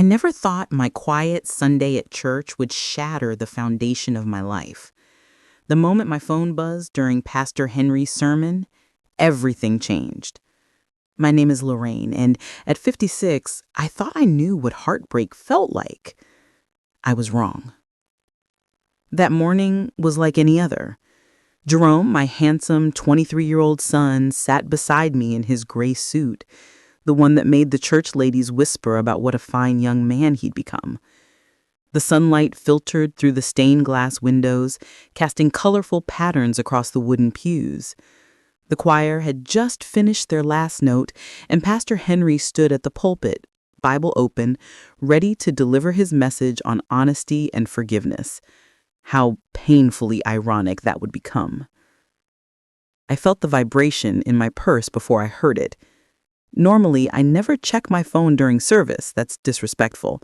never thought my quiet Sunday at church would shatter the foundation of my life. The moment my phone buzzed during Pastor Henry's sermon, everything changed. My name is Lorraine, and at 56, I thought I knew what heartbreak felt like. I was wrong. That morning was like any other. Jerome, my handsome 23-year-old son, sat beside me in his gray suit, the one that made the church ladies whisper about what a fine young man he'd become. The sunlight filtered through the stained glass windows, casting colorful patterns across the wooden pews. The choir had just finished their last note, and Pastor Henry stood at the pulpit, Bible open, ready to deliver his message on honesty and forgiveness. How painfully ironic that would become. I felt the vibration in my purse before I heard it. Normally, I never check my phone during service. That's disrespectful.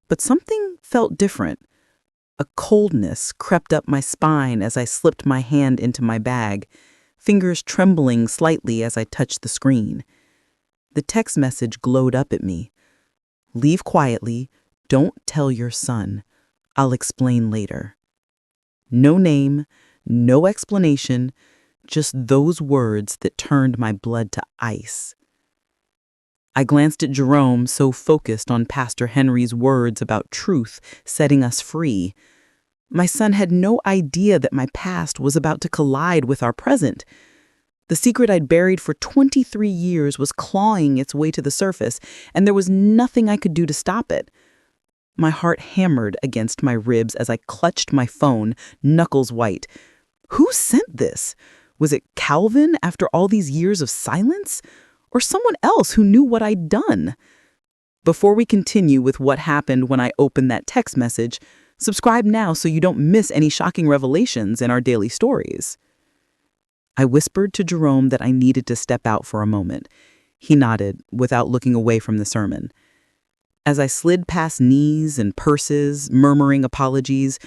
But something felt different. A coldness crept up my spine as I slipped my hand into my bag, fingers trembling slightly as I touched the screen. The text message glowed up at me. "Leave quietly. Don't tell your son. I'll explain later." No name, no explanation, just those words that turned my blood to ice. I glanced at Jerome, so focused on Pastor Henry's words about truth setting us free. My son had no idea that my past was about to collide with our present. The secret I'd buried for 23 years was clawing its way to the surface, and there was nothing I could do to stop it. My heart hammered against my ribs as I clutched my phone, knuckles white. Who sent this? Was it Calvin after all these years of silence? Or someone else who knew what I'd done? Before we continue with what happened when I opened that text message, subscribe now so you don't miss any shocking revelations in our daily stories. I whispered to Jerome that I needed to step out for a moment. He nodded without looking away from the sermon. As I slid past knees and purses, murmuring apologies,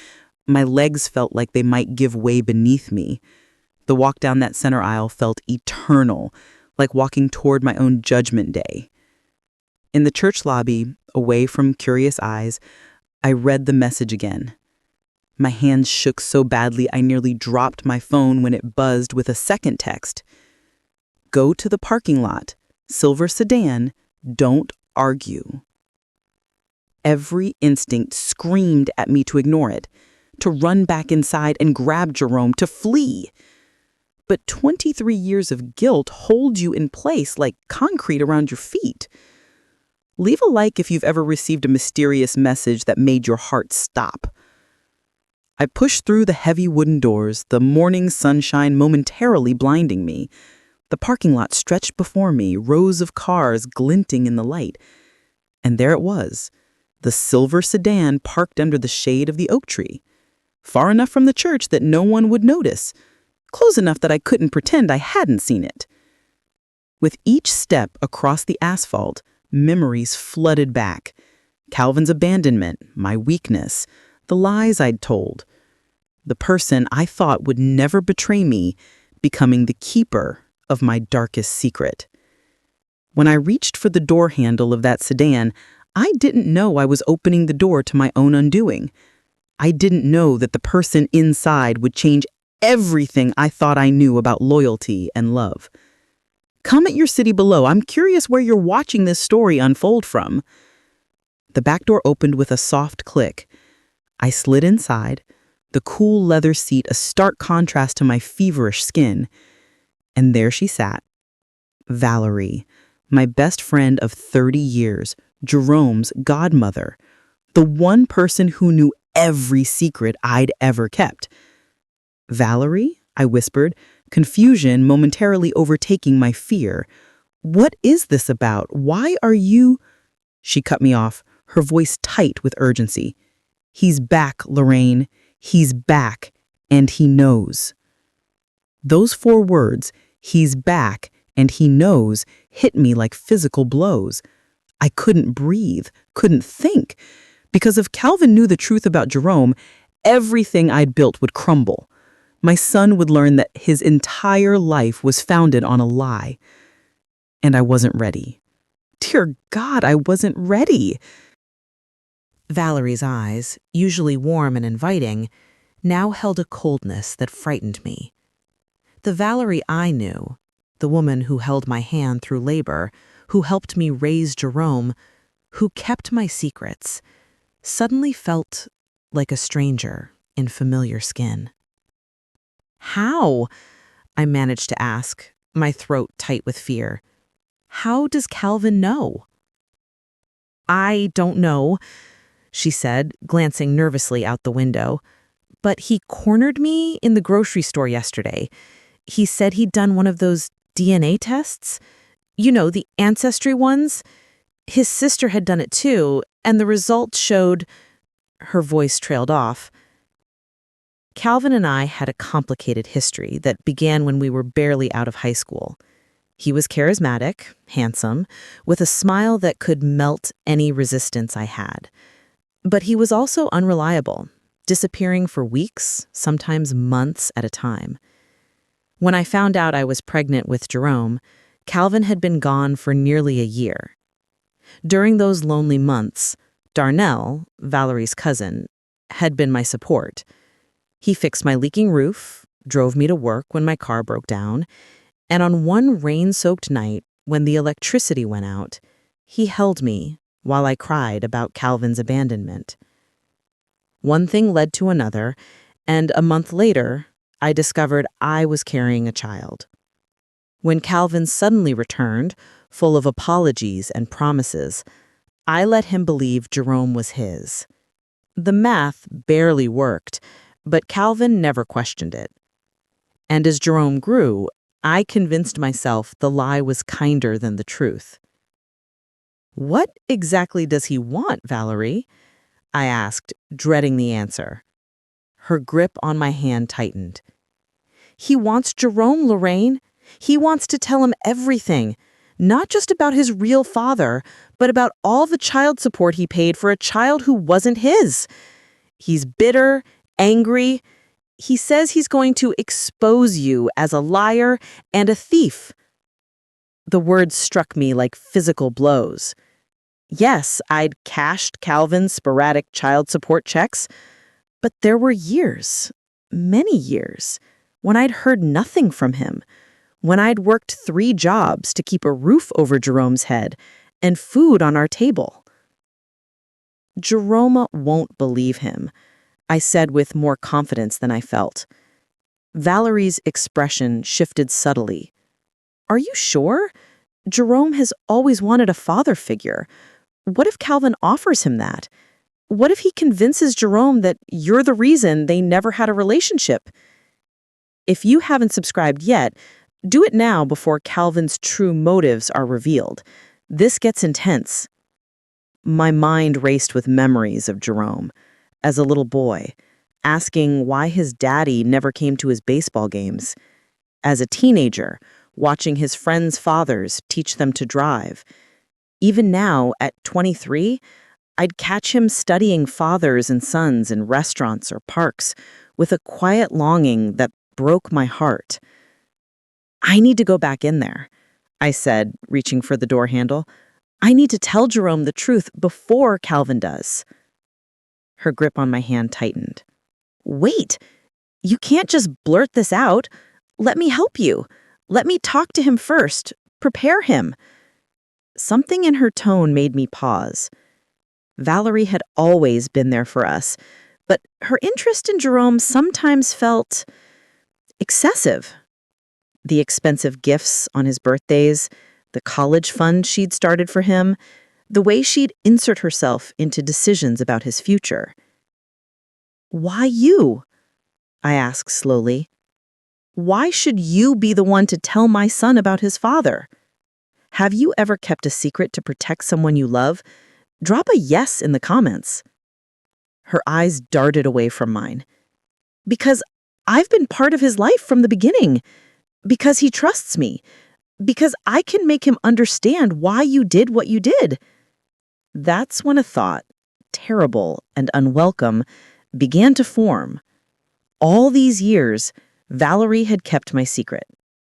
my legs felt like they might give way beneath me. The walk down that center aisle felt eternal, like walking toward my own judgment day. In the church lobby, away from curious eyes, I read the message again. My hands shook so badly I nearly dropped my phone when it buzzed with a second text. "Go to the parking lot. Silver sedan. Don't argue." Every instinct screamed at me to ignore it, to run back inside and grab Jerome, to flee. But 23 years of guilt hold you in place like concrete around your feet. Leave a like if you've ever received a mysterious message that made your heart stop. I pushed through the heavy wooden doors, the morning sunshine momentarily blinding me. The parking lot stretched before me, rows of cars glinting in the light. And there it was, the silver sedan parked under the shade of the oak tree, far enough from the church that no one would notice, close enough that I couldn't pretend I hadn't seen it. With each step across the asphalt, memories flooded back. Calvin's abandonment, my weakness, the lies I'd told. The person I thought would never betray me, becoming the keeper of my darkest secret. When I reached for the door handle of that sedan, I didn't know I was opening the door to my own undoing. I didn't know that the person inside would change everything I thought I knew about loyalty and love. Comment your city below. I'm curious where you're watching this story unfold from. The back door opened with a soft click. I slid inside, the cool leather seat a stark contrast to my feverish skin. And there she sat. Valerie, my best friend of 30 years, Jerome's godmother, the one person who knew every secret I'd ever kept. "Valerie?" I whispered, confusion momentarily overtaking my fear. "What is this about? Why are you—" She cut me off, her voice tight with urgency. "He's back, Lorraine. He's back, and he knows." Those 4 words, "he's back, and he knows," hit me like physical blows. I couldn't breathe, couldn't think. Because if Calvin knew the truth about Jerome, everything I'd built would crumble. My son would learn that his entire life was founded on a lie. And I wasn't ready. Dear God, I wasn't ready. Valerie's eyes, usually warm and inviting, now held a coldness that frightened me. The Valerie I knew, the woman who held my hand through labor, who helped me raise Jerome, who kept my secrets, suddenly felt like a stranger in familiar skin. How? I managed to ask, my throat tight with fear. How does Calvin know? I don't know, she said, glancing nervously out the window. But he cornered me in the grocery store yesterday. He said he'd done one of those DNA tests. You know, the ancestry ones. His sister had done it too, and the results showed... Her voice trailed off. Calvin and I had a complicated history that began when we were barely out of high school. He was charismatic, handsome, with a smile that could melt any resistance I had. But he was also unreliable, disappearing for weeks, sometimes months at a time. When I found out I was pregnant with Jerome, Calvin had been gone for nearly a year. During those lonely months, Darnell, Valerie's cousin, had been my support. He fixed my leaking roof, drove me to work when my car broke down, and on one rain-soaked night, when the electricity went out, he held me while I cried about Calvin's abandonment. One thing led to another, and a month later, I discovered I was carrying a child. When Calvin suddenly returned, full of apologies and promises, I let him believe Jerome was his. The math barely worked, but Calvin never questioned it. And as Jerome grew, I convinced myself the lie was kinder than the truth. What exactly does he want, Valerie? I asked, dreading the answer. Her grip on my hand tightened. He wants Jerome, Lorraine. He wants to tell him everything, not just about his real father, but about all the child support he paid for a child who wasn't his. He's bitter, angry. He says he's going to expose you as a liar and a thief. The words struck me like physical blows. Yes, I'd cashed Calvin's sporadic child support checks, but there were years, many years, when I'd heard nothing from him, when I'd worked 3 jobs to keep a roof over Jerome's head and food on our table. Jerome won't believe him, I said with more confidence than I felt. Valerie's expression shifted subtly. Are you sure? Jerome has always wanted a father figure. What if Calvin offers him that? What if he convinces Jerome that you're the reason they never had a relationship? If you haven't subscribed yet, do it now before Calvin's true motives are revealed. This gets intense. My mind raced with memories of Jerome, as a little boy, asking why his daddy never came to his baseball games. As a teenager, watching his friends' fathers teach them to drive. Even now, at 23, I'd catch him studying fathers and sons in restaurants or parks with a quiet longing that broke my heart. I need to go back in there, I said, reaching for the door handle. I need to tell Jerome the truth before Calvin does. Her grip on my hand tightened. Wait, you can't just blurt this out. Let me help you. Let me talk to him first. Prepare him. Something in her tone made me pause. Valerie had always been there for us, but her interest in Jerome sometimes felt excessive. The expensive gifts on his birthdays, the college fund she'd started for him, the way she'd insert herself into decisions about his future. Why you? I asked slowly. Why should you be the one to tell my son about his father? Have you ever kept a secret to protect someone you love? Drop a yes in the comments. Her eyes darted away from mine. Because I've been part of his life from the beginning. Because he trusts me. Because I can make him understand why you did what you did. That's when a thought, terrible and unwelcome, began to form. All these years, Valerie had kept my secret.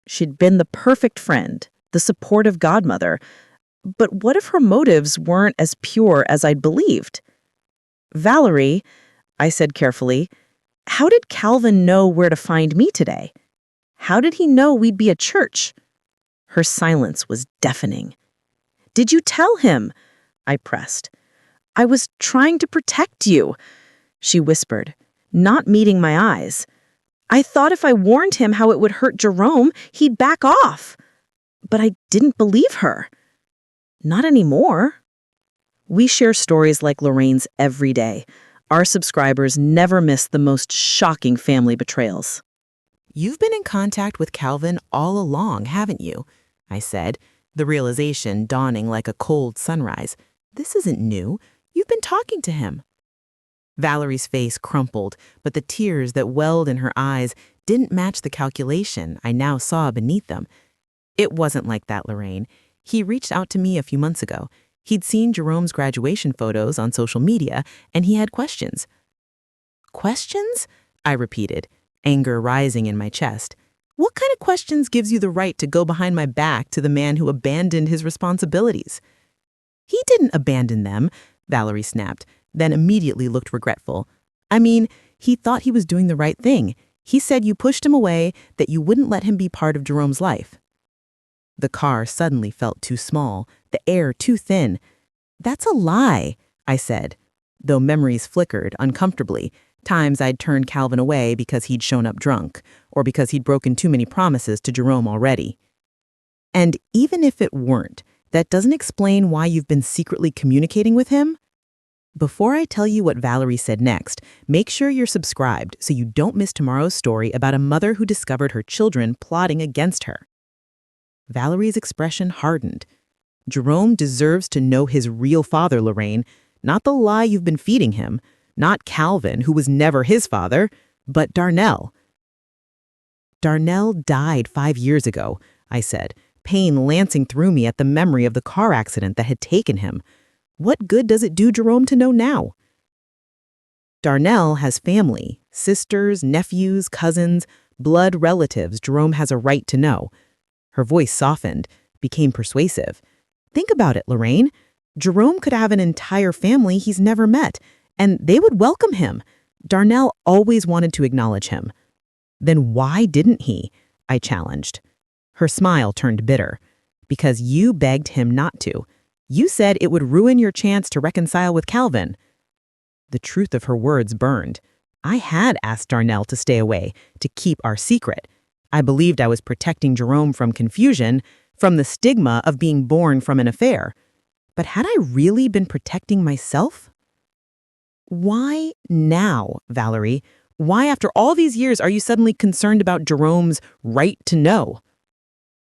She'd been the perfect friend, the supportive godmother. But what if her motives weren't as pure as I'd believed? Valerie, I said carefully, how did Calvin know where to find me today? How did he know we'd be at church? Her silence was deafening. Did you tell him? I pressed. I was trying to protect you, she whispered, not meeting my eyes. I thought if I warned him how it would hurt Jerome, he'd back off. But I didn't believe her. Not anymore. We share stories like Lorraine's every day. Our subscribers never miss the most shocking family betrayals. You've been in contact with Calvin all along, haven't you? I said, the realization dawning like a cold sunrise. This isn't new. You've been talking to him. Valerie's face crumpled, but the tears that welled in her eyes didn't match the calculation I now saw beneath them. It wasn't like that, Lorraine. He reached out to me a few months ago. He'd seen Jerome's graduation photos on social media, and he had questions. Questions? I repeated, anger rising in my chest. What kind of questions gives you the right to go behind my back to the man who abandoned his responsibilities? He didn't abandon them, Valerie snapped, then immediately looked regretful. I mean, he thought he was doing the right thing. He said you pushed him away, that you wouldn't let him be part of Jerome's life. The car suddenly felt too small, the air too thin. That's a lie, I said, though memories flickered uncomfortably. Times I'd turned Calvin away because he'd shown up drunk, or because he'd broken too many promises to Jerome already. And even if it weren't, that doesn't explain why you've been secretly communicating with him. Before I tell you what Valerie said next, make sure you're subscribed so you don't miss tomorrow's story about a mother who discovered her children plotting against her. Valerie's expression hardened. Jerome deserves to know his real father, Lorraine, not the lie you've been feeding him, not Calvin, who was never his father, but Darnell. Darnell died 5 years ago, I said, pain lancing through me at the memory of the car accident that had taken him. What good does it do Jerome to know now? Darnell has family, sisters, nephews, cousins, blood relatives Jerome has a right to know. Her voice softened, became persuasive. Think about it, Lorraine. Jerome could have an entire family he's never met, and they would welcome him. Darnell always wanted to acknowledge him. Then why didn't he? I challenged. Her smile turned bitter. Because you begged him not to. You said it would ruin your chance to reconcile with Calvin. The truth of her words burned. I had asked Darnell to stay away, to keep our secret. I believed I was protecting Jerome from confusion, from the stigma of being born from an affair. But had I really been protecting myself? Why now, Valerie? Why, after all these years, are you suddenly concerned about Jerome's right to know?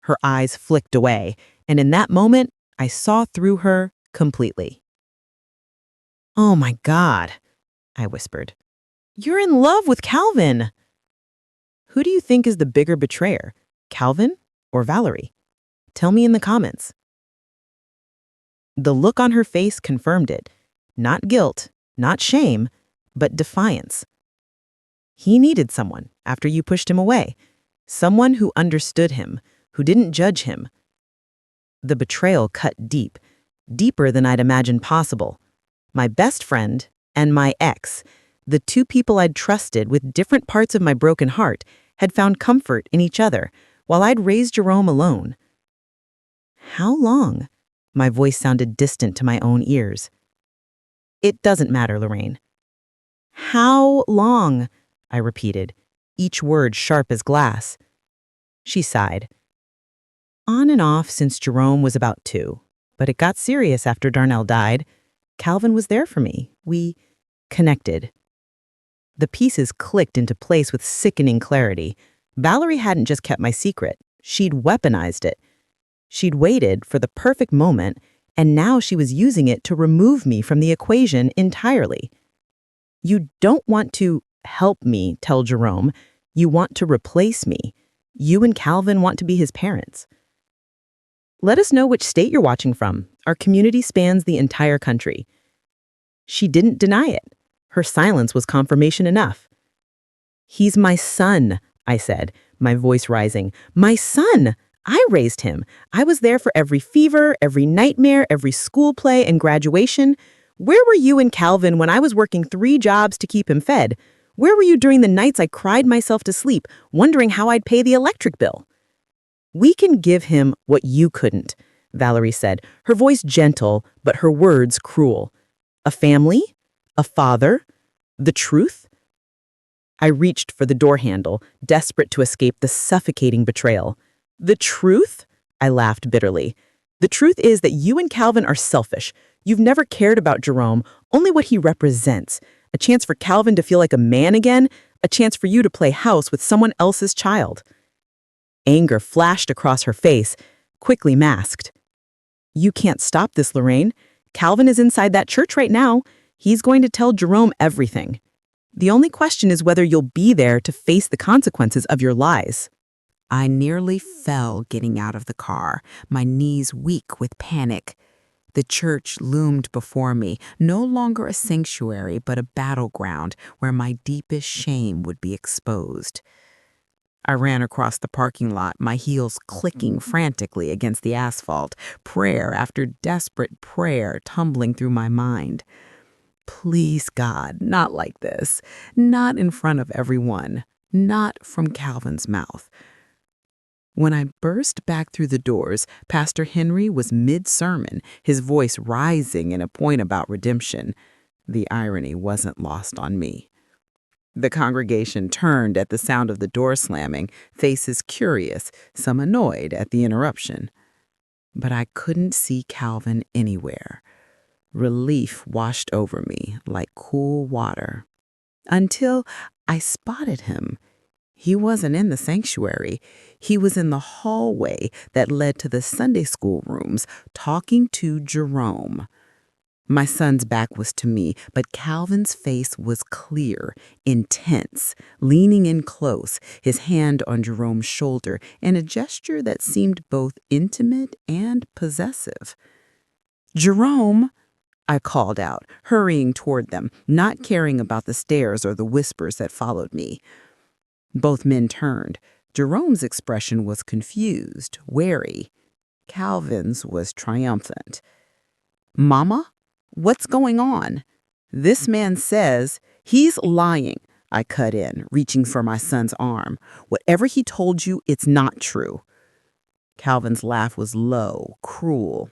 Her eyes flicked away, and in that moment, I saw through her completely. Oh my God, I whispered. You're in love with Calvin. Who do you think is the bigger betrayer, Calvin or Valerie? Tell me in the comments. The look on her face confirmed it. Not guilt, not shame, but defiance. He needed someone after you pushed him away. Someone who understood him, who didn't judge him. The betrayal cut deep, deeper than I'd imagined possible. My best friend and my ex, the two people I'd trusted with different parts of my broken heart, had found comfort in each other, while I'd raised Jerome alone. How long? My voice sounded distant to my own ears. It doesn't matter, Lorraine. How long? I repeated, each word sharp as glass. She sighed. On and off since Jerome was about 2, but it got serious after Darnell died. Calvin was there for me. We connected. The pieces clicked into place with sickening clarity. Valerie hadn't just kept my secret. She'd weaponized it. She'd waited for the perfect moment, and now she was using it to remove me from the equation entirely. You don't want to help me, tell Jerome. You want to replace me. You and Calvin want to be his parents. Let us know which state you're watching from. Our community spans the entire country. She didn't deny it. Her silence was confirmation enough. He's my son, I said, my voice rising. My son! I raised him. I was there for every fever, every nightmare, every school play and graduation. Where were you and Calvin when I was working 3 jobs to keep him fed? Where were you during the nights I cried myself to sleep, wondering how I'd pay the electric bill? We can give him what you couldn't, Valerie said, her voice gentle, but her words cruel. A family? A father? The truth? I reached for the door handle, desperate to escape the suffocating betrayal. The truth? I laughed bitterly. The truth is that you and Calvin are selfish. You've never cared about Jerome, only what he represents. A chance for Calvin to feel like a man again, a chance for you to play house with someone else's child. Anger flashed across her face, quickly masked. You can't stop this, Lorraine. Calvin is inside that church right now. He's going to tell Jerome everything. The only question is whether you'll be there to face the consequences of your lies. I nearly fell getting out of the car, my knees weak with panic. The church loomed before me, no longer a sanctuary but a battleground where my deepest shame would be exposed. I ran across the parking lot, my heels clicking frantically against the asphalt, prayer after desperate prayer tumbling through my mind. Please, God, not like this. Not in front of everyone. Not from Calvin's mouth. When I burst back through the doors, Pastor Henry was mid-sermon, his voice rising in a point about redemption. The irony wasn't lost on me. The congregation turned at the sound of the door slamming, faces curious, some annoyed at the interruption. But I couldn't see Calvin anywhere. Relief washed over me like cool water. Until I spotted him. He wasn't in the sanctuary. He was in the hallway that led to the Sunday school rooms, talking to Jerome. My son's back was to me, but Calvin's face was clear, intense, leaning in close, his hand on Jerome's shoulder in a gesture that seemed both intimate and possessive. Jerome, I called out, hurrying toward them, not caring about the stares or the whispers that followed me. Both men turned. Jerome's expression was confused, wary. Calvin's was triumphant. Mama? What's going on? This man says he's lying, I cut in, reaching for my son's arm. Whatever he told you, it's not true. Calvin's laugh was low, cruel.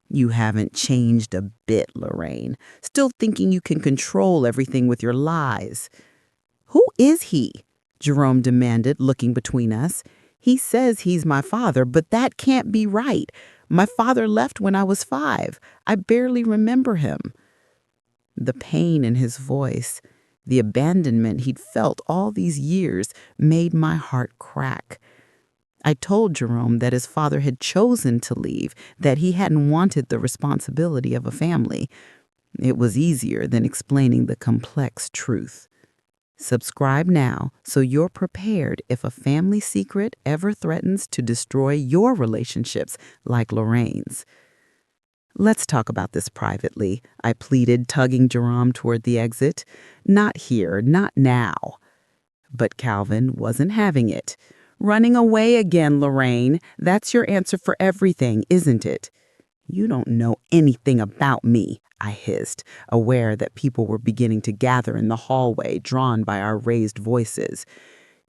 You haven't changed a bit, Lorraine. Still thinking you can control everything with your lies. Who is he? Jerome demanded, looking between us. He says he's my father, but that can't be right. My father left when I was 5. I barely remember him. The pain in his voice, the abandonment he'd felt all these years, made my heart crack. I told Jerome that his father had chosen to leave, that he hadn't wanted the responsibility of a family. It was easier than explaining the complex truth. Subscribe now so you're prepared if a family secret ever threatens to destroy your relationships like Lorraine's. Let's talk about this privately, I pleaded, tugging Jerome toward the exit. Not here, not now. But Calvin wasn't having it. Running away again, Lorraine. That's your answer for everything, isn't it? You don't know anything about me, I hissed, aware that people were beginning to gather in the hallway, drawn by our raised voices.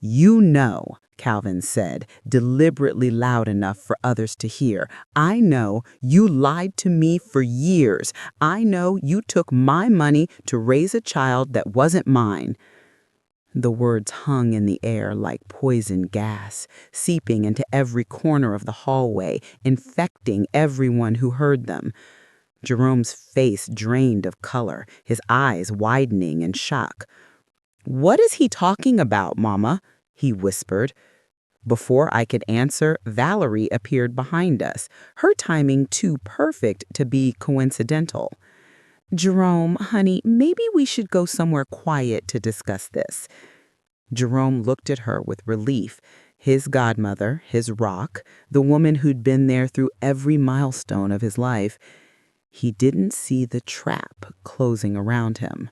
You know, Calvin said, deliberately loud enough for others to hear. I know you lied to me for years. I know you took my money to raise a child that wasn't mine. The words hung in the air like poison gas, seeping into every corner of the hallway, infecting everyone who heard them. Jerome's face drained of color, his eyes widening in shock. "What is he talking about, Mama?" he whispered. Before I could answer, Valerie appeared behind us, her timing too perfect to be coincidental. "Jerome, honey, maybe we should go somewhere quiet to discuss this." Jerome looked at her with relief. His godmother, his rock, the woman who'd been there through every milestone of his life. He didn't see the trap closing around him.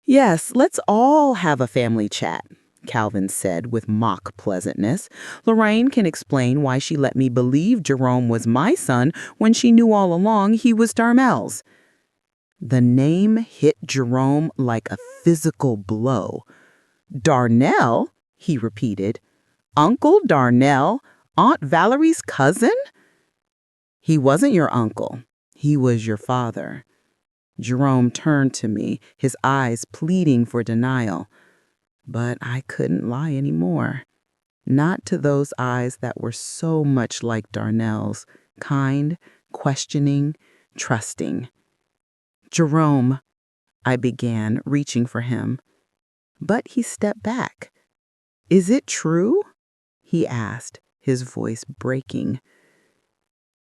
"Yes, let's all have a family chat," Calvin said with mock pleasantness. "Lorraine can explain why she let me believe Jerome was my son when she knew all along he was Darmel's." The name hit Jerome like a physical blow. Darnell, he repeated. Uncle Darnell, Aunt Valerie's cousin? He wasn't your uncle. He was your father. Jerome turned to me, his eyes pleading for denial. But I couldn't lie anymore. Not to those eyes that were so much like Darnell's, kind, questioning, trusting. Jerome, I began, reaching for him. But he stepped back. Is it true? He asked, his voice breaking.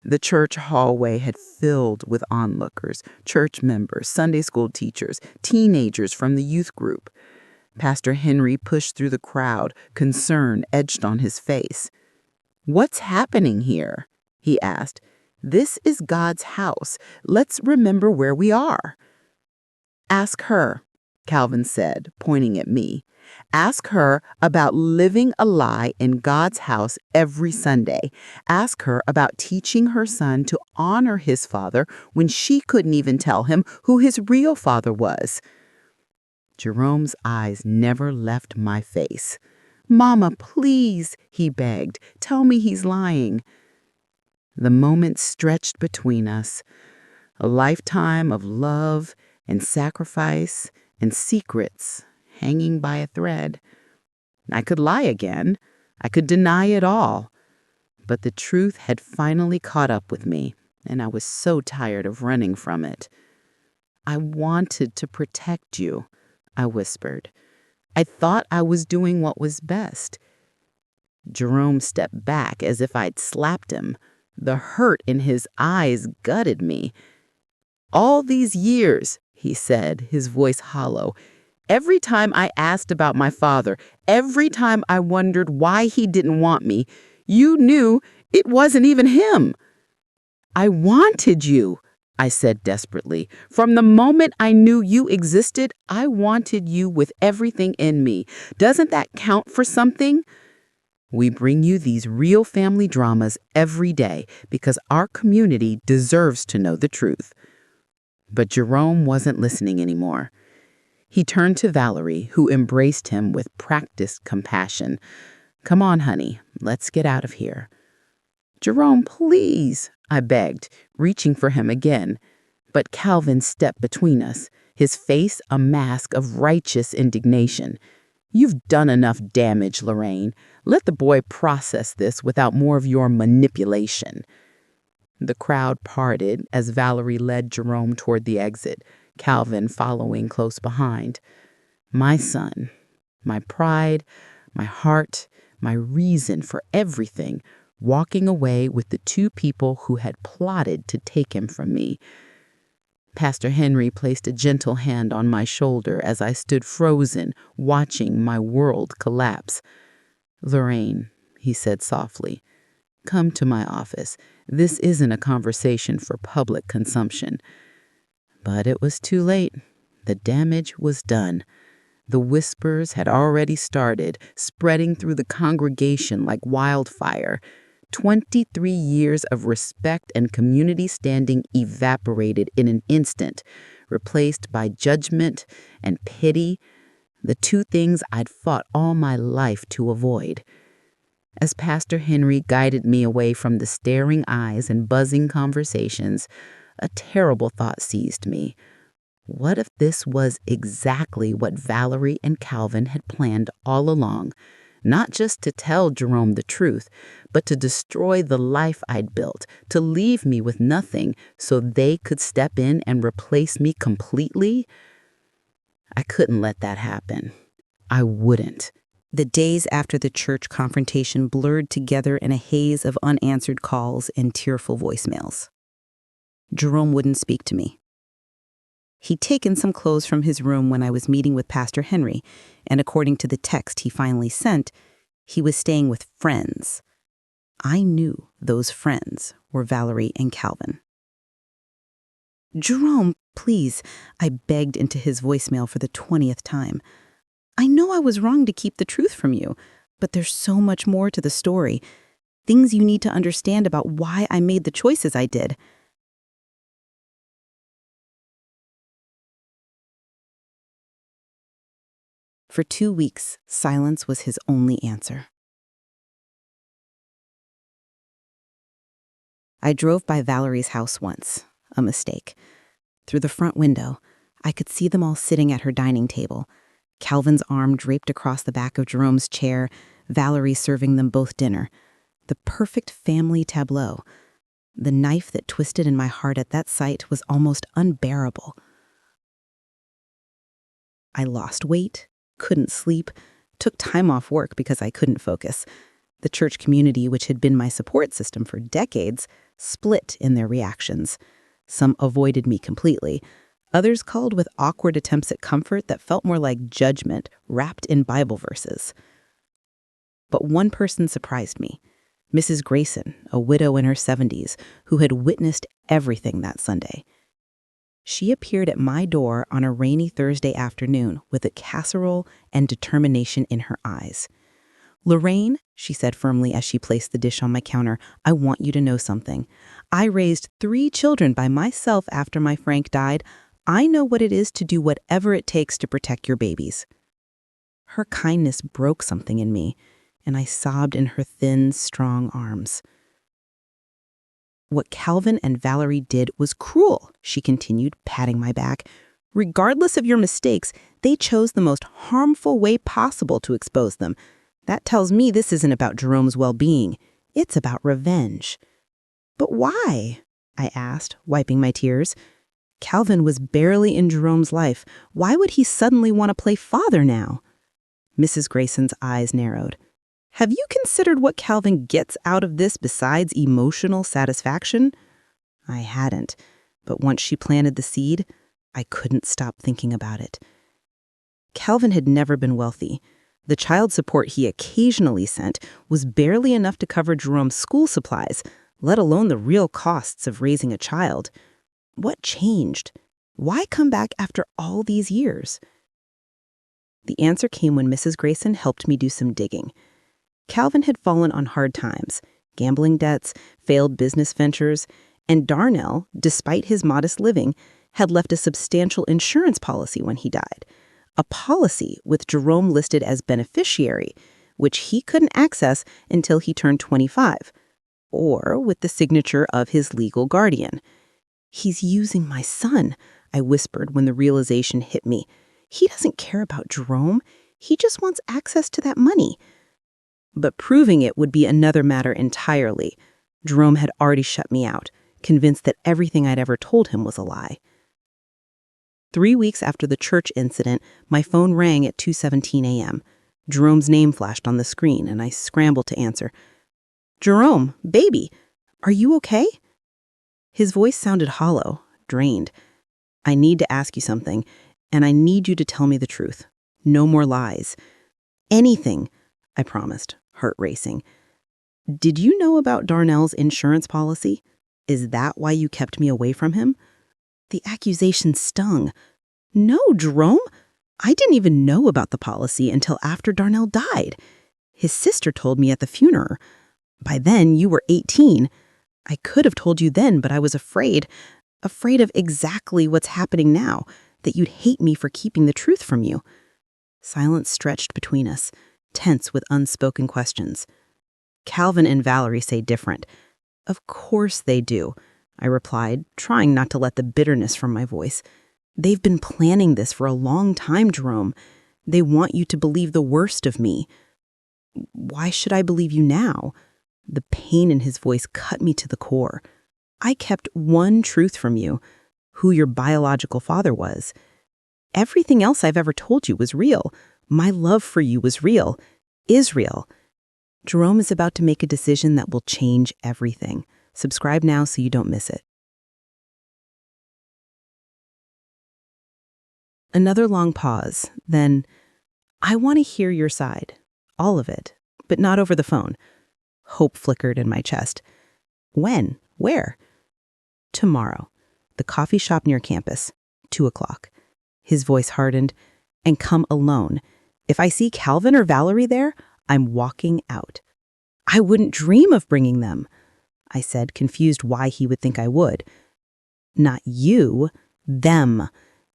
The church hallway had filled with onlookers, church members, Sunday school teachers, teenagers from the youth group. Pastor Henry pushed through the crowd, concern etched on his face. What's happening here? He asked. This is God's house. Let's remember where we are. Ask her, Calvin said, pointing at me. Ask her about living a lie in God's house every Sunday. Ask her about teaching her son to honor his father when she couldn't even tell him who his real father was. Jerome's eyes never left my face. Mama, please, he begged. Tell me he's lying. The moments stretched between us. A lifetime of love and sacrifice and secrets hanging by a thread. I could lie again. I could deny it all. But the truth had finally caught up with me, and I was so tired of running from it. I wanted to protect you, I whispered. I thought I was doing what was best. Jerome stepped back as if I'd slapped him. The hurt in his eyes gutted me. All these years, he said, his voice hollow, every time I asked about my father, every time I wondered why he didn't want me, you knew it wasn't even him. I wanted you, I said desperately. From the moment I knew you existed, I wanted you with everything in me. Doesn't that count for something? We bring you these real family dramas every day because our community deserves to know the truth. But Jerome wasn't listening anymore. He turned to Valerie, who embraced him with practiced compassion. Come on, honey, let's get out of here. Jerome, please, I begged, reaching for him again. But Calvin stepped between us, his face a mask of righteous indignation. You've done enough damage, Lorraine. Let the boy process this without more of your manipulation. The crowd parted as Valerie led Jerome toward the exit, Calvin following close behind. My son, my pride, my heart, my reason for everything, walking away with the two people who had plotted to take him from me. Pastor Henry placed a gentle hand on my shoulder as I stood frozen, watching my world collapse. Lorraine, he said softly, come to my office. This isn't a conversation for public consumption. But it was too late. The damage was done. The whispers had already started, spreading through the congregation like wildfire. 23 years of respect and community standing evaporated in an instant, replaced by judgment and pity, the two things I'd fought all my life to avoid. As Pastor Henry guided me away from the staring eyes and buzzing conversations, a terrible thought seized me. What if this was exactly what Valerie and Calvin had planned all along? Not just to tell Jerome the truth, but to destroy the life I'd built, to leave me with nothing so they could step in and replace me completely? I couldn't let that happen. I wouldn't. The days after the church confrontation blurred together in a haze of unanswered calls and tearful voicemails. Jerome wouldn't speak to me. He'd taken some clothes from his room when I was meeting with Pastor Henry, and according to the text he finally sent, he was staying with friends. I knew those friends were Valerie and Calvin. Jerome, please, I begged into his voicemail for the 20th time. I know I was wrong to keep the truth from you, but there's so much more to the story. Things you need to understand about why I made the choices I did. For 2 weeks, silence was his only answer. I drove by Valerie's house once, a mistake. Through the front window, I could see them all sitting at her dining table. Calvin's arm draped across the back of Jerome's chair, Valerie serving them both dinner. The perfect family tableau. The knife that twisted in my heart at that sight was almost unbearable. I lost weight, couldn't sleep, took time off work because I couldn't focus. The church community, which had been my support system for decades, split in their reactions. Some avoided me completely. Others called with awkward attempts at comfort that felt more like judgment wrapped in Bible verses. But one person surprised me. Mrs. Grayson, a widow in her 70s, who had witnessed everything that Sunday. She appeared at my door on a rainy Thursday afternoon with a casserole and determination in her eyes. "Lorraine," she said firmly as she placed the dish on my counter, "I want you to know something. I raised 3 children by myself after my Frank died. I know what it is to do whatever it takes to protect your babies." Her kindness broke something in me, and I sobbed in her thin, strong arms. "What Calvin and Valerie did was cruel," she continued, patting my back. "Regardless of your mistakes, they chose the most harmful way possible to expose them. That tells me this isn't about Jerome's well-being. It's about revenge." "But why?" I asked, wiping my tears. Calvin was barely in Jerome's life. Why would he suddenly want to play father now? Mrs. Grayson's eyes narrowed. "Have you considered what Calvin gets out of this besides emotional satisfaction?" I hadn't, but once she planted the seed, I couldn't stop thinking about it. Calvin had never been wealthy. The child support he occasionally sent was barely enough to cover Jerome's school supplies, let alone the real costs of raising a child. What changed? Why come back after all these years? The answer came when Mrs. Grayson helped me do some digging. Calvin had fallen on hard times, gambling debts, failed business ventures, and Darnell, despite his modest living, had left a substantial insurance policy when he died. A policy with Jerome listed as beneficiary, which he couldn't access until he turned 25, or with the signature of his legal guardian. "He's using my son," I whispered when the realization hit me. "He doesn't care about Jerome. He just wants access to that money." But proving it would be another matter entirely. Jerome had already shut me out, convinced that everything I'd ever told him was a lie. 3 weeks after the church incident, my phone rang at 2:17 a.m. Jerome's name flashed on the screen, and I scrambled to answer. "Jerome, baby, are you okay?" His voice sounded hollow, drained. "I need to ask you something, and I need you to tell me the truth. No more lies. Anything," I promised, heart racing. "Did you know about Darnell's insurance policy? Is that why you kept me away from him?" The accusation stung. "No, Jerome. I didn't even know about the policy until after Darnell died. His sister told me at the funeral. By then, you were 18. I could have told you then, but I was afraid of exactly what's happening now, that you'd hate me for keeping the truth from you." Silence stretched between us, tense with unspoken questions. "Calvin and Valerie say different." "Of course they do," I replied, trying not to let the bitterness from my voice. "They've been planning this for a long time, Jerome. They want you to believe the worst of me." "Why should I believe you now?" The pain in his voice cut me to the core. "I kept one truth from you, who your biological father was. Everything else I've ever told you was real. My love for you was real, is real. Jerome is about to make a decision that will change everything. Subscribe now so you don't miss it." Another long pause, then, "I want to hear your side, all of it, but not over the phone." Hope flickered in my chest. "When? Where?" "Tomorrow. The coffee shop near campus. 2:00. His voice hardened. "And come alone. If I see Calvin or Valerie there, I'm walking out." "I wouldn't dream of bringing them," I said, confused why he would think I would. "Not you. Them.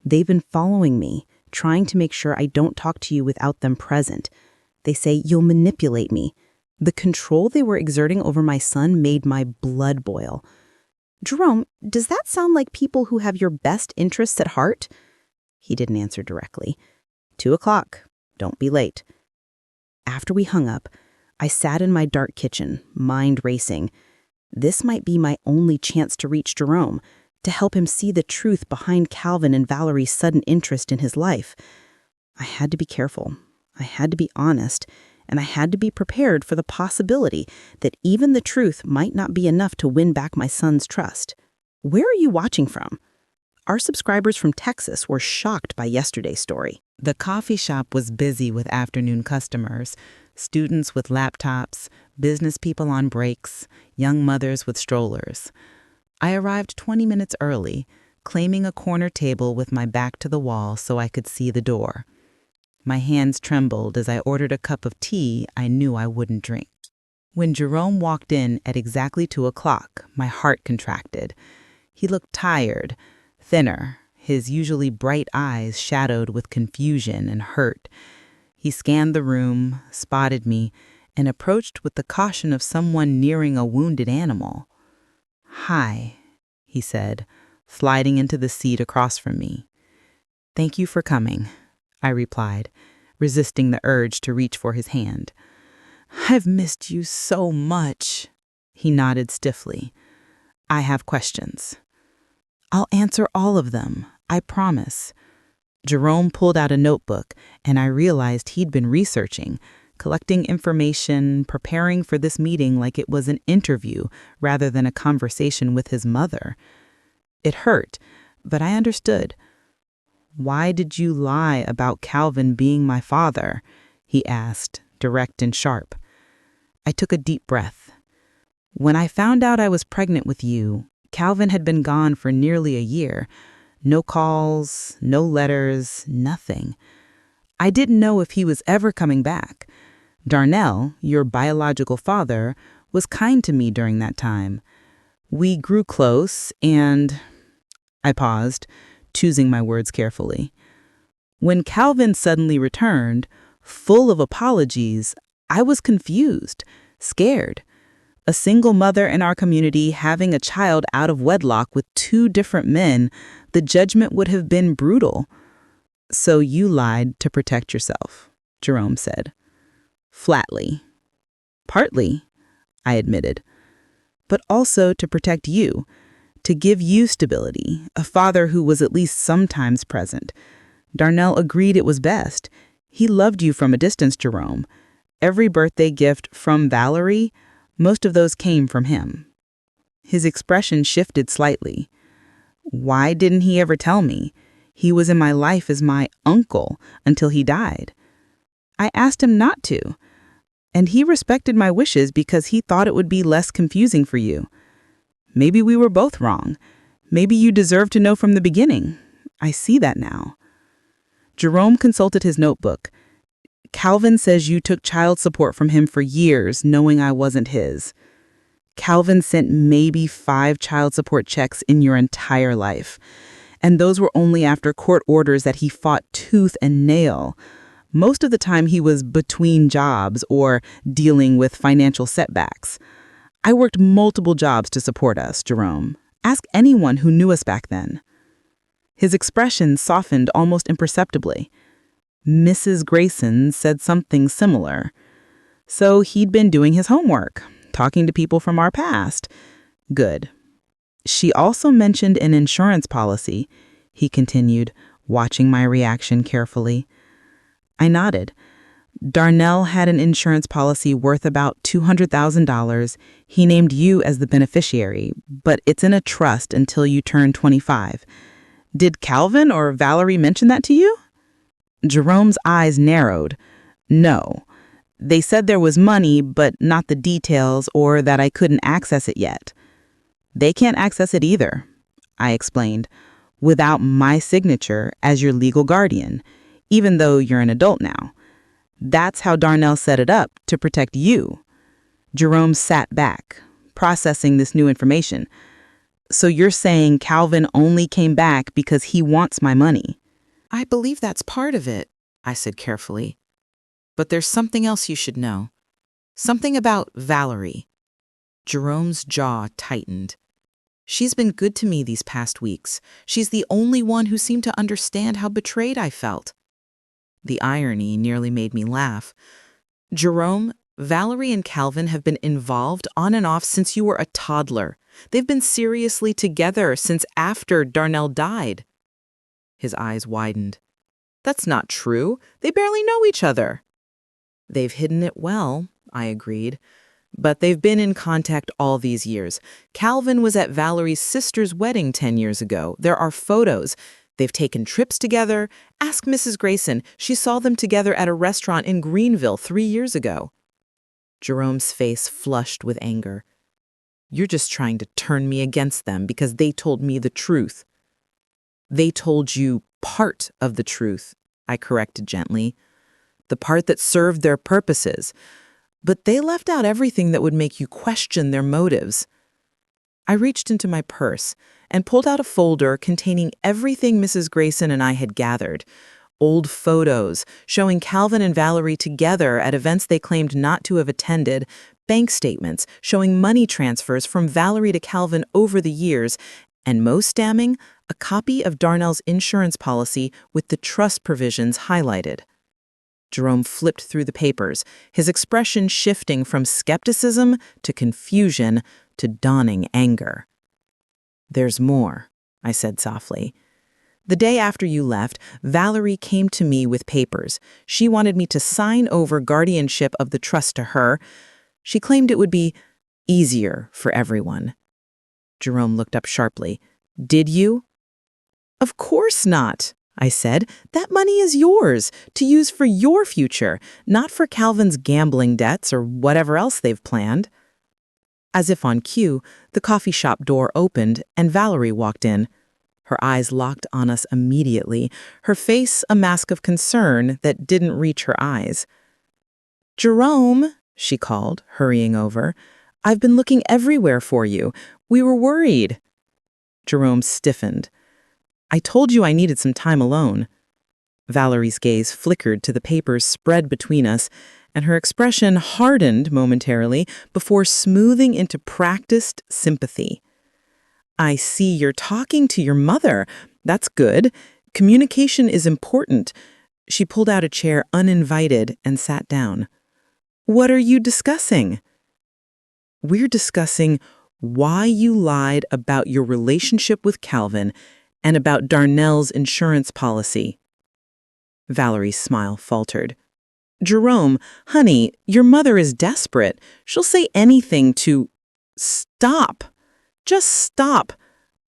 They've been following me, trying to make sure I don't talk to you without them present. They say you'll manipulate me. The control they were exerting over my son made my blood boil. Jerome, does that sound like people who have your best interests at heart? He didn't answer directly. 2:00. Don't be late. After we hung up, I sat in my dark kitchen, mind racing. This might be my only chance to reach Jerome, to help him see the truth behind Calvin and Valerie's sudden interest in his life. I had to be careful. I had to be honest, and I had to be prepared for the possibility that even the truth might not be enough to win back my son's trust. Where are you watching from? Our subscribers from Texas were shocked by yesterday's story. The coffee shop was busy with afternoon customers, students with laptops, business people on breaks, young mothers with strollers. I arrived 20 minutes early, claiming a corner table with my back to the wall so I could see the door. My hands trembled as I ordered a cup of tea I knew I wouldn't drink. When Jerome walked in at exactly 2:00, my heart contracted. He looked tired, thinner, his usually bright eyes shadowed with confusion and hurt. He scanned the room, spotted me, and approached with the caution of someone nearing a wounded animal. "Hi," he said, sliding into the seat across from me. "Thank you for coming," I replied, resisting the urge to reach for his hand. "I've missed you so much." He nodded stiffly. "I have questions." "I'll answer all of them, I promise." Jerome pulled out a notebook, and I realized he'd been researching, collecting information, preparing for this meeting like it was an interview rather than a conversation with his mother. It hurt, but I understood. "Why did you lie about Calvin being my father?" he asked, direct and sharp. I took a deep breath. "When I found out I was pregnant with you, Calvin had been gone for nearly a year. No calls, no letters, nothing. I didn't know if he was ever coming back. Darnell, your biological father, was kind to me during that time. We grew close and—" I paused, choosing my words carefully. When Calvin suddenly returned, full of apologies, I was confused, scared. A single mother in our community having a child out of wedlock with 2 different men, the judgment would have been brutal. "So you lied to protect yourself," Jerome said. Flatly. "Partly," I admitted, "but also to protect you, to give you stability, a father who was at least sometimes present. Darnell agreed it was best. He loved you from a distance, Jerome. Every birthday gift from Valerie, most of those came from him." His expression shifted slightly. "Why didn't he ever tell me? He was in my life as my uncle until he died." I asked him not to, and he respected my wishes because he thought it would be less confusing for you. Maybe we were both wrong. Maybe you deserved to know from the beginning. I see that now. Jerome consulted his notebook. "Calvin says you took child support from him for years, knowing I wasn't his. Calvin sent maybe 5 child support checks in your entire life. And those were only after court orders that he fought tooth and nail. Most of the time he was between jobs or dealing with financial setbacks. I worked multiple jobs to support us, Jerome. Ask anyone who knew us back then." His expression softened almost imperceptibly. Mrs. Grayson said something similar. So he'd been doing his homework, talking to people from our past. Good. "She also mentioned an insurance policy," he continued, watching my reaction carefully. I nodded. "Darnell had an insurance policy worth about $200,000. He named you as the beneficiary, but it's in a trust until you turn 25. Did Calvin or Valerie mention that to you?" Jerome's eyes narrowed. "No. They said there was money, but not the details or that I couldn't access it yet." "They can't access it either," I explained, "without my signature as your legal guardian, even though you're an adult now. That's how Darnell set it up, to protect you." Jerome sat back, processing this new information. "So you're saying Calvin only came back because he wants my money?" I believe that's part of it, I said carefully. But there's something else you should know. Something about Valerie. Jerome's jaw tightened. She's been good to me these past weeks. She's the only one who seemed to understand how betrayed I felt. The irony nearly made me laugh. Jerome, Valerie and Calvin have been involved on and off since you were a toddler. They've been seriously together since after Darnell died. His eyes widened. That's not true. They barely know each other. They've hidden it well, I agreed. But they've been in contact all these years. Calvin was at Valerie's sister's wedding 10 years ago. There are photos. They've taken trips together. Ask Mrs. Grayson. She saw them together at a restaurant in Greenville 3 years ago. Jerome's face flushed with anger. You're just trying to turn me against them because they told me the truth. They told you part of the truth, I corrected gently. The part that served their purposes. But they left out everything that would make you question their motives. I reached into my purse and pulled out a folder containing everything Mrs. Grayson and I had gathered. Old photos showing Calvin and Valerie together at events they claimed not to have attended, bank statements showing money transfers from Valerie to Calvin over the years, and most damning, a copy of Darnell's insurance policy with the trust provisions highlighted. Jerome flipped through the papers, his expression shifting from skepticism to confusion to dawning anger. There's more, I said softly. The day after you left, Valerie came to me with papers. She wanted me to sign over guardianship of the trust to her. She claimed it would be easier for everyone. Jerome looked up sharply. Did you? Of course not, I said. That money is yours, to use for your future, not for Calvin's gambling debts or whatever else they've planned. As if on cue, the coffee shop door opened and Valerie walked in. Her eyes locked on us immediately, her face a mask of concern that didn't reach her eyes. Jerome, she called, hurrying over. I've been looking everywhere for you. We were worried. Jerome stiffened. I told you I needed some time alone. Valerie's gaze flickered to the papers spread between us, and her expression hardened momentarily before smoothing into practiced sympathy. I see you're talking to your mother. That's good. Communication is important. She pulled out a chair uninvited and sat down. What are you discussing? We're discussing why you lied about your relationship with Calvin and about Darnell's insurance policy. Valerie's smile faltered. Jerome, honey, your mother is desperate. She'll say anything to... Stop. Just stop.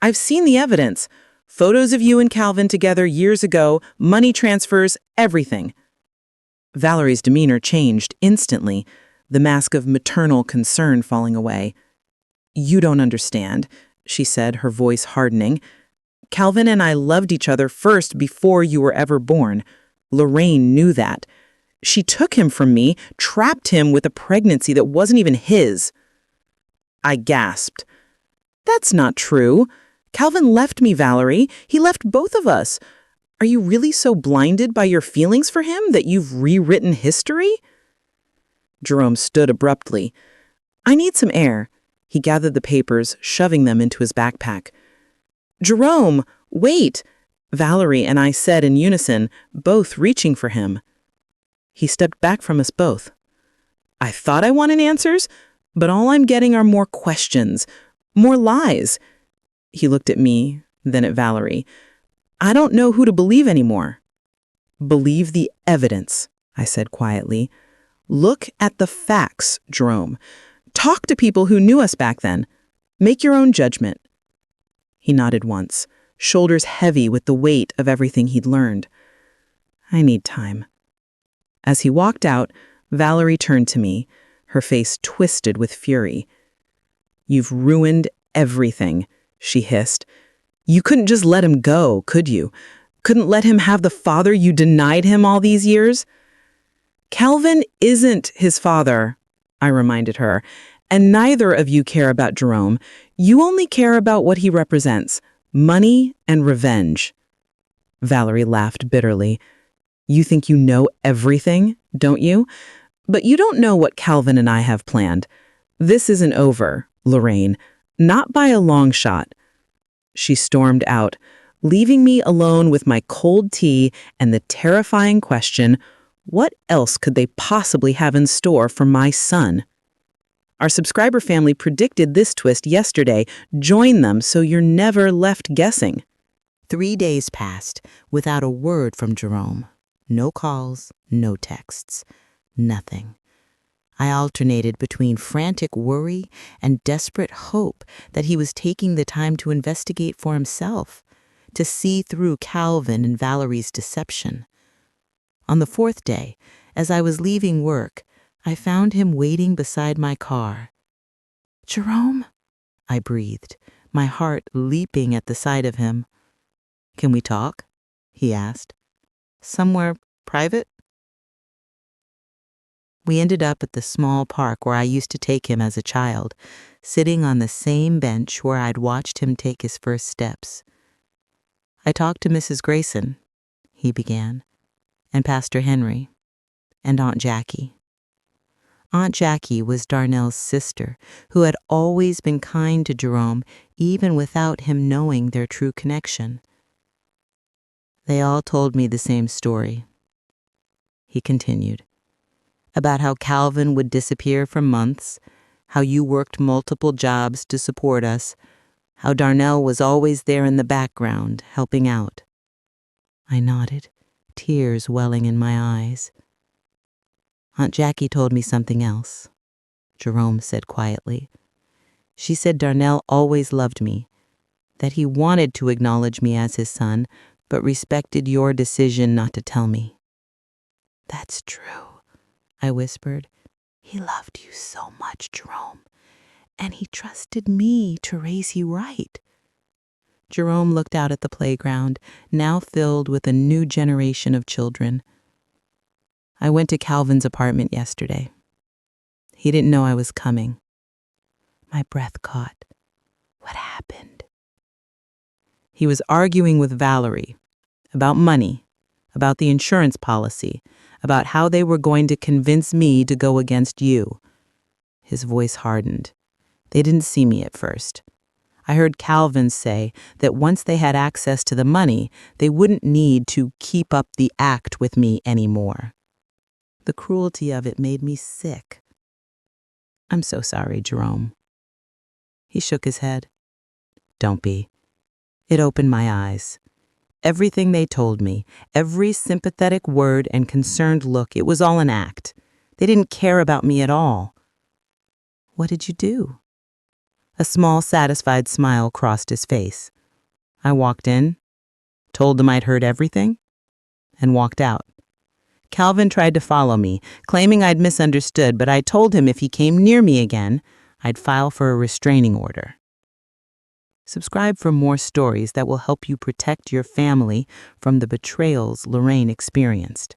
I've seen the evidence. Photos of you and Calvin together years ago, money transfers, everything. Valerie's demeanor changed instantly, the mask of maternal concern falling away. You don't understand, she said, her voice hardening. Calvin and I loved each other first before you were ever born. Lorraine knew that. She took him from me, trapped him with a pregnancy that wasn't even his. I gasped. That's not true. Calvin left me, Valerie. He left both of us. Are you really so blinded by your feelings for him that you've rewritten history? Jerome stood abruptly. I need some air. He gathered the papers, shoving them into his backpack. Jerome, wait, Valerie and I said in unison, both reaching for him. He stepped back from us both. I thought I wanted answers, but all I'm getting are more questions, more lies. He looked at me, then at Valerie. I don't know who to believe anymore. Believe the evidence, I said quietly. Look at the facts, Jerome. Talk to people who knew us back then. Make your own judgment. He nodded once, shoulders heavy with the weight of everything he'd learned. I need time. As he walked out, Valerie turned to me, her face twisted with fury. You've ruined everything, she hissed. You couldn't just let him go, could you? Couldn't let him have the father you denied him all these years? Calvin isn't his father, I reminded her, and neither of you care about Jerome. You only care about what he represents, money and revenge. Valerie laughed bitterly. You think you know everything, don't you? But you don't know what Calvin and I have planned. This isn't over, Lorraine. Not by a long shot. She stormed out, leaving me alone with my cold tea and the terrifying question, what else could they possibly have in store for my son? Our subscriber family predicted this twist yesterday. Join them so you're never left guessing. 3 days passed without a word from Jerome. No calls, no texts, nothing. I alternated between frantic worry and desperate hope that he was taking the time to investigate for himself, to see through Calvin and Valerie's deception. On the 4th day, as I was leaving work, I found him waiting beside my car. "Jerome?" I breathed, my heart leaping at the sight of him. "Can we talk?" he asked. "Somewhere private?" We ended up at the small park where I used to take him as a child, sitting on the same bench where I'd watched him take his first steps. "I talked to Mrs. Grayson," he began, "and Pastor Henry, and Aunt Jackie." Aunt Jackie was Darnell's sister, who had always been kind to Jerome, even without him knowing their true connection. "They all told me the same story," he continued, "about how Calvin would disappear for months, how you worked multiple jobs to support us, how Darnell was always there in the background, helping out." I nodded, tears welling in my eyes. "Aunt Jackie told me something else," Jerome said quietly. "She said Darnell always loved me, that he wanted to acknowledge me as his son, but respected your decision not to tell me." "That's true," I whispered. "He loved you so much, Jerome, and he trusted me to raise you right." Jerome looked out at the playground, now filled with a new generation of children. "I went to Calvin's apartment yesterday. He didn't know I was coming." My breath caught. What happened? "He was arguing with Valerie about money, about the insurance policy, about how they were going to convince me to go against you." His voice hardened. "They didn't see me at first. I heard Calvin say that once they had access to the money, they wouldn't need to keep up the act with me anymore. The cruelty of it made me sick." "I'm so sorry, Jerome." He shook his head. "Don't be. It opened my eyes. Everything they told me, every sympathetic word and concerned look, it was all an act. They didn't care about me at all." "What did you do?" A small, satisfied smile crossed his face. "I walked in, told them I'd heard everything, and walked out. Calvin tried to follow me, claiming I'd misunderstood, but I told him if he came near me again, I'd file for a restraining order." Subscribe for more stories that will help you protect your family from the betrayals Lorraine experienced.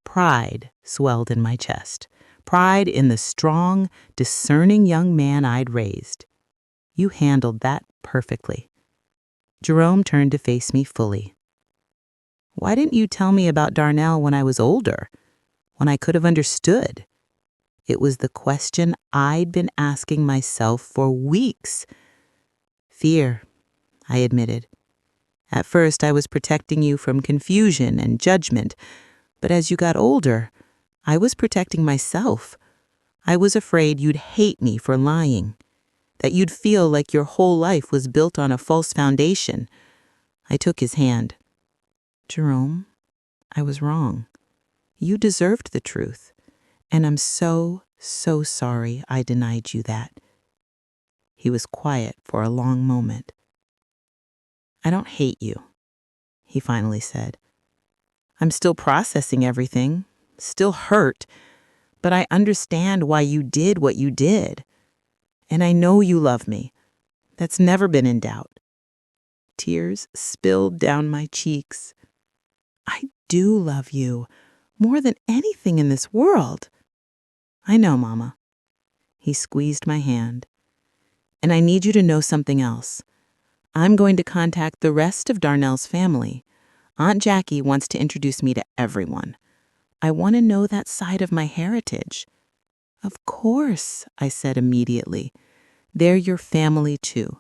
Pride swelled in my chest. Pride in the strong, discerning young man I'd raised. You handled that perfectly. Jerome turned to face me fully. "Why didn't you tell me about Darnell when I was older, when I could have understood?" It was the question I'd been asking myself for weeks. "Fear," I admitted. "At first I was protecting you from confusion and judgment, but as you got older, I was protecting myself. I was afraid you'd hate me for lying, that you'd feel like your whole life was built on a false foundation." I took his hand. "Jerome, I was wrong. You deserved the truth, and I'm so sorry I denied you that." He was quiet for a long moment. "I don't hate you," he finally said. "I'm still processing everything, still hurt, but I understand why you did what you did. And I know you love me. That's never been in doubt." Tears spilled down my cheeks. "I do love you, more than anything in this world." "I know, Mama." He squeezed my hand. "And I need you to know something else. I'm going to contact the rest of Darnell's family. Aunt Jackie wants to introduce me to everyone. I want to know that side of my heritage." "Of course," I said immediately. "They're your family too.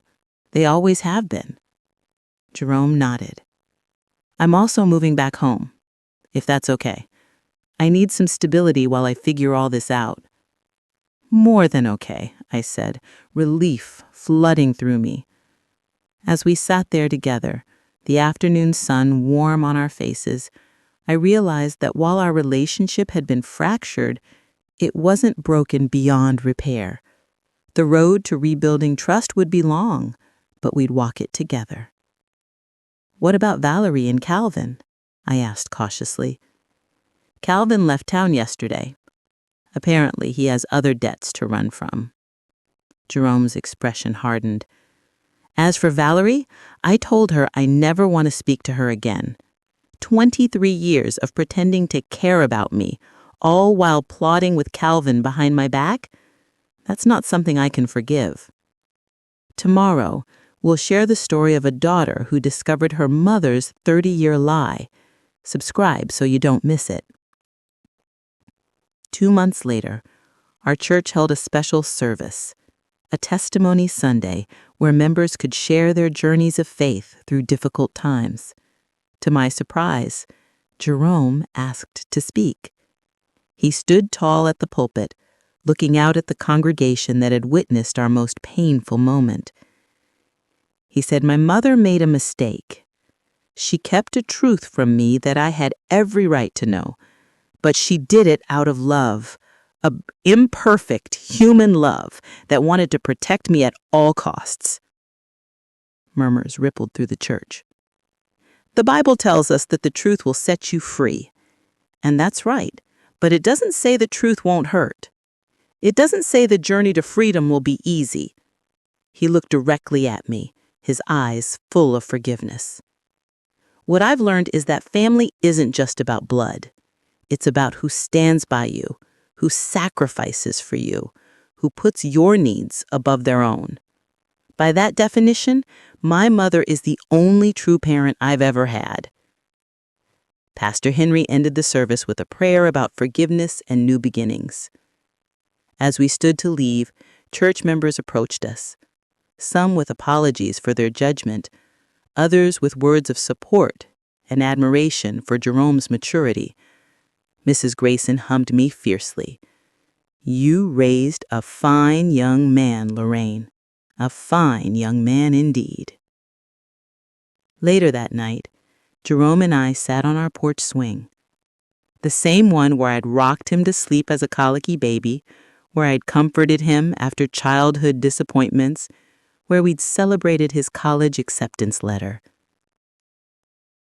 They always have been." Jerome nodded. "I'm also moving back home, if that's okay. I need some stability while I figure all this out." "More than okay," I said, relief flooding through me. As we sat there together, the afternoon sun warm on our faces, I realized that while our relationship had been fractured, it wasn't broken beyond repair. The road to rebuilding trust would be long, but we'd walk it together. "What about Valerie and Calvin?" I asked cautiously. "Calvin left town yesterday. Apparently, he has other debts to run from." Jerome's expression hardened. "As for Valerie, I told her I never want to speak to her again. 23 years of pretending to care about me, all while plotting with Calvin behind my back? That's not something I can forgive." Tomorrow, we'll share the story of a daughter who discovered her mother's 30-year lie. Subscribe so you don't miss it. 2 months later, our church held a special service, a testimony Sunday where members could share their journeys of faith through difficult times. To my surprise, Jerome asked to speak. He stood tall at the pulpit, looking out at the congregation that had witnessed our most painful moment. He said, "My mother made a mistake. She kept a truth from me that I had every right to know, but she did it out of love, a imperfect human love that wanted to protect me at all costs." Murmurs rippled through the church. "The Bible tells us that the truth will set you free. And that's right, but it doesn't say the truth won't hurt. It doesn't say the journey to freedom will be easy." He looked directly at me, his eyes full of forgiveness. "What I've learned is that family isn't just about blood. It's about who stands by you, who sacrifices for you, who puts your needs above their own. By that definition, my mother is the only true parent I've ever had." Pastor Henry ended the service with a prayer about forgiveness and new beginnings. As we stood to leave, church members approached us, some with apologies for their judgment, others with words of support and admiration for Jerome's maturity. Mrs. Grayson hummed me fiercely. "You raised a fine young man, Lorraine. A fine young man indeed." Later that night, Jerome and I sat on our porch swing, the same one where I'd rocked him to sleep as a colicky baby, where I'd comforted him after childhood disappointments, where we'd celebrated his college acceptance letter.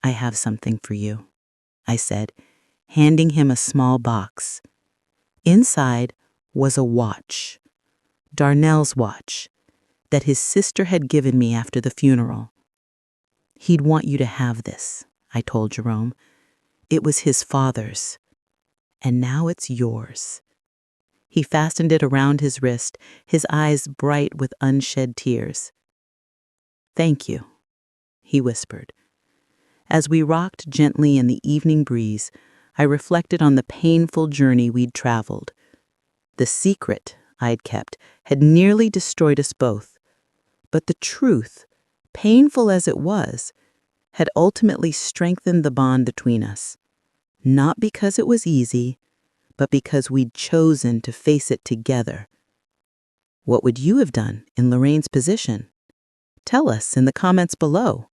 "I have something for you," I said, handing him a small box. Inside was a watch, Darnell's watch, that his sister had given me after the funeral. "He'd want you to have this," I told Jerome. "It was his father's, and now it's yours." He fastened it around his wrist, his eyes bright with unshed tears. "Thank you," he whispered. As we rocked gently in the evening breeze, I reflected on the painful journey we'd traveled. The secret I'd kept had nearly destroyed us both, but the truth, painful as it was, had ultimately strengthened the bond between us, not because it was easy, but because we'd chosen to face it together. What would you have done in Lorraine's position? Tell us in the comments below.